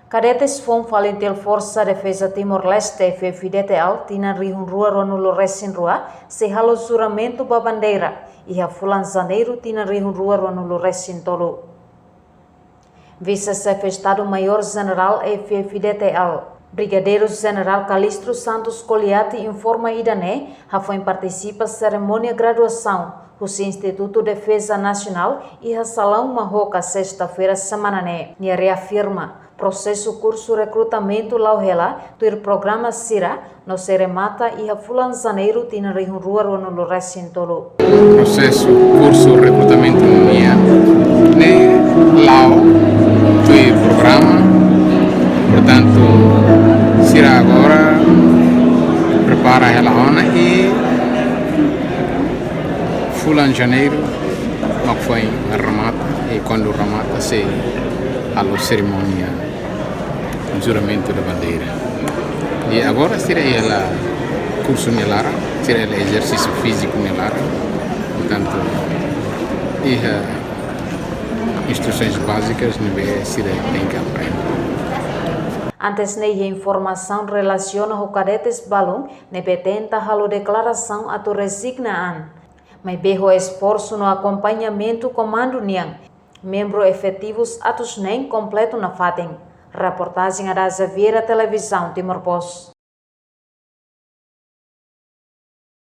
Cadetes FOM Valentil Força Defesa Timor-Leste FFDTL tina rihun rua ronulo resin rua se halo juramento ba bandeira e a fulan janeiro tina rihun rua ronulo resin tolo. Vice-chefe Estado-Maior General FFDTL Brigadeiro General Calistro Santos Coliati informa Idané foi participa cerimônia graduação do Instituto de Defesa Nacional e a Salão Marroca sexta-feira semana e reafirma processo curso recrutamento lauhela do programa Sira no Seremata e a fulan janeiro tina rihun rua no recintolo. Processo curso recrutamento nia ne lau do programa, portanto Sira agora prepara ela ona e fulan janeiro mas foi a remata e quando remata se a cerimônia juramento da bandeira. E agora será ela curso nelara, será ela exercício físico nelara, portanto, e instruções básicas não será tem que aprender. Antes de a informação relaciona o cadetes balão, nebe tenta halo declaração a tu resigna mas berro esforço no acompanhamento comando niang, membro efetivos atos nem completo na fatem. Reportagem da Xaviera Televisão Timor Post.